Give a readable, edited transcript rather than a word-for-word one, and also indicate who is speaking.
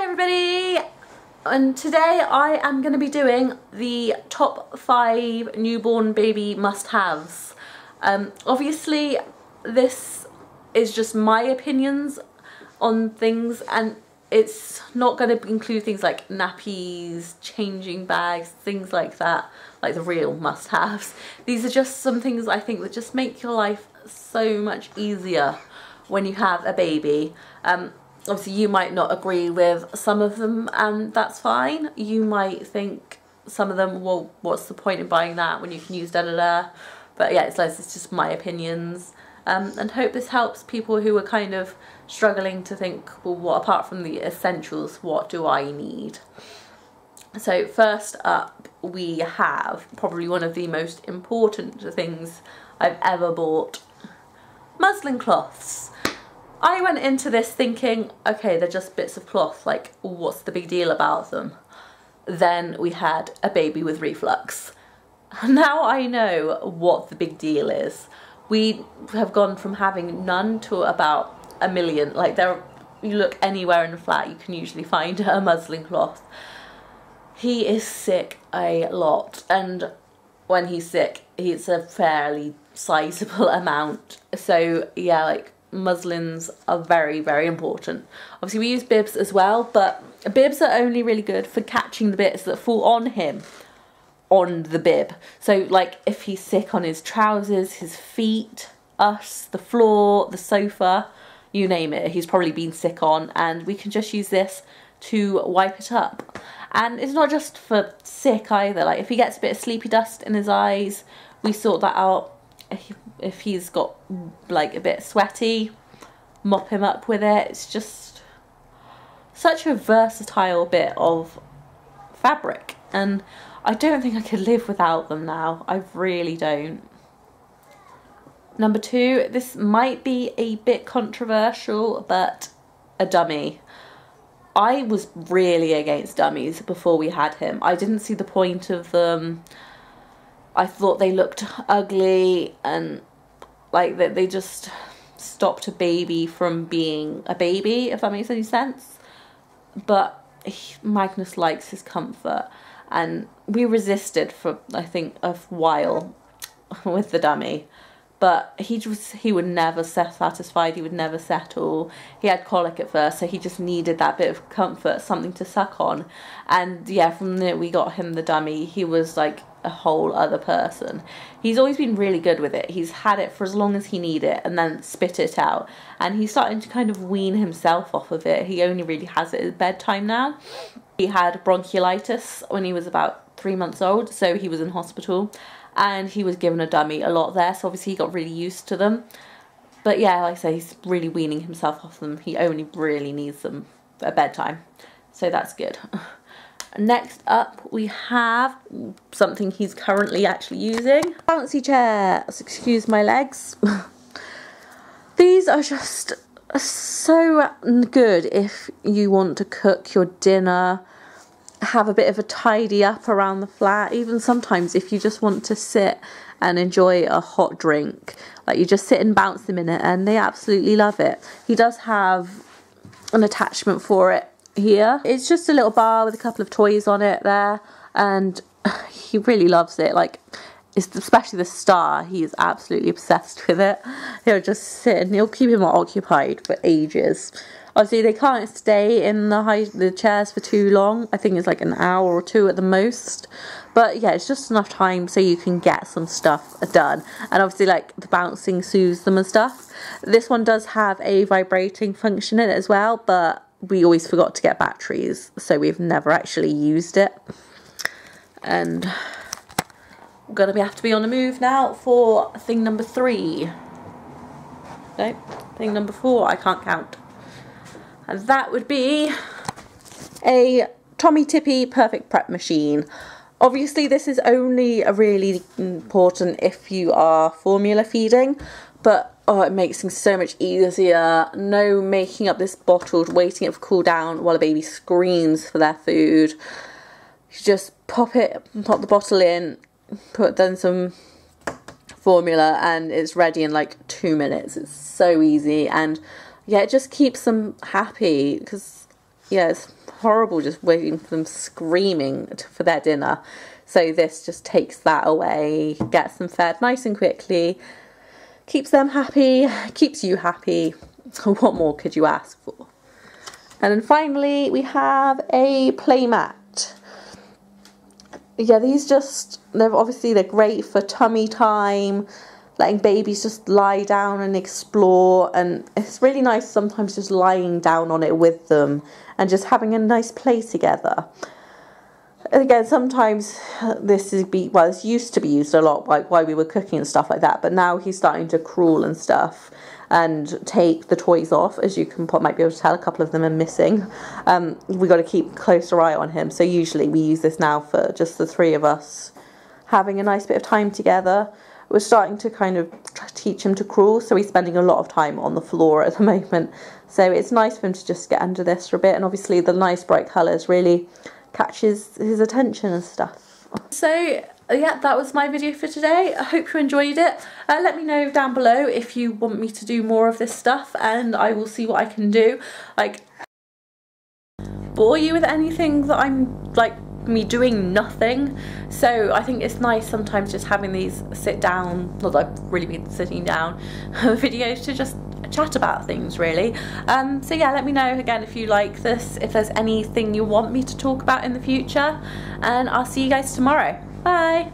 Speaker 1: Everybody, and today I am going to be doing the top 5 newborn baby must-haves. Obviously this is just my opinions on things, and it's not going to include things like nappies, changing bags, things like that, like the real must-haves. These are just some things I think that just make your life so much easier when you have a baby. Obviously you might not agree with some of them, and that's fine. You might think some of them, well, what's the point in buying that when you can use da-da-da. But yeah, it's just my opinions. And hope this helps people who are kind of struggling to think, well, what apart from the essentials, what do I need? So first up, we have probably one of the most important things I've ever bought: muslin cloths. I went into this thinking, okay, they're just bits of cloth, like what's the big deal about them? Then we had a baby with reflux. Now I know what the big deal is. We have gone from having none to about 1 million. Like, you look anywhere in the flat, you can usually find a muslin cloth. He is sick a lot, and when he's sick, it's a fairly sizable amount. So yeah, like, muslins are very, very important. Obviously we use bibs as well, but bibs are only really good for catching the bits that fall on him on the bib. So like if he's sick on his trousers, his feet, us, the floor, the sofa, you name it, he's probably been sick on, and we can just use this to wipe it up. And it's not just for sick either. Like if he gets a bit of sleepy dust in his eyes, we sort that out. If he's got like a bit sweaty, mop him up with it. It's just such a versatile bit of fabric, and I don't think I could live without them now. I really don't. Number 2, this might be a bit controversial, but a dummy. I was really against dummies before we had him. I didn't see the point of them. I thought they looked ugly, and like they just stopped a baby from being a baby, if that makes any sense. But Magnus likes his comfort, and we resisted for, I think, a while with the dummy. But he would never satisfied, he would never settle. He had colic at first, so he just needed that bit of comfort, something to suck on. And yeah, from the minute we got him the dummy, he was like a whole other person. He's always been really good with it. He's had it for as long as he needed it and then spit it out. And he's starting to kind of wean himself off of it. He only really has it at bedtime now. He had bronchiolitis when he was about 3 months old, so he was in hospital. And he was given a dummy a lot there, so obviously he got really used to them. But yeah, like I say, he's really weaning himself off them. He only really needs them at bedtime, so that's good. Next up, we have something he's currently actually using. Bouncy chairs, excuse my legs. These are just so good if you want to cook your dinner, have a bit of a tidy up around the flat. Even sometimes if you just want to sit and enjoy a hot drink, like you just sit and bounce them in it, and they absolutely love it. He does have an attachment for it here. It's just a little bar with a couple of toys on it there, and he really loves it. Like, especially the star, he is absolutely obsessed with it. He'll just sit and he'll keep him occupied for ages. Obviously, they can't stay in the chairs for too long. I think it's like an hour or 2 at the most. But yeah, it's just enough time so you can get some stuff done. And obviously, like, the bouncing soothes them and stuff. This one does have a vibrating function in it as well, but we always forgot to get batteries, so we've never actually used it. And we're going to have to be on the move now for thing number 3. No, thing number 4, I can't count. And that would be a Tommee Tippee Perfect Prep machine. Obviously this is only really important if you are formula feeding, but oh, it makes things so much easier. No making up this bottle, waiting it for cool down while a baby screams for their food. You just pop the bottle in, put then some formula, and it's ready in like 2 minutes. It's so easy, and yeah, it just keeps them happy, because yeah, it's horrible just waiting for them screaming for their dinner. So this just takes that away, gets them fed nice and quickly, keeps them happy, keeps you happy. What more could you ask for? And then finally we have a play mat. Yeah, these they're great for tummy time, letting babies just lie down and explore, and it's really nice sometimes just lying down on it with them and just having a nice play together. Again, sometimes this used to be used a lot while we were cooking and stuff like that, but now he's starting to crawl and stuff and take the toys off. As you might be able to tell, a couple of them are missing. We've got to keep a closer eye on him, so usually we use this now for just the three of us having a nice bit of time together. We're starting to kind of teach him to crawl, so he's spending a lot of time on the floor at the moment, so it's nice for him to just get under this for a bit, and obviously the nice bright colours really catches his attention and stuff. So yeah, that was my video for today. I hope you enjoyed it. Let me know down below if you want me to do more of this stuff, and I will see what I can do. Like, bore you with anything that I'm like me doing nothing. So I think it's nice sometimes just having these sit down, not that I've really been sitting down, videos to just chat about things really. So yeah, let me know again if you like this, if there's anything you want me to talk about in the future, and I'll see you guys tomorrow. Bye.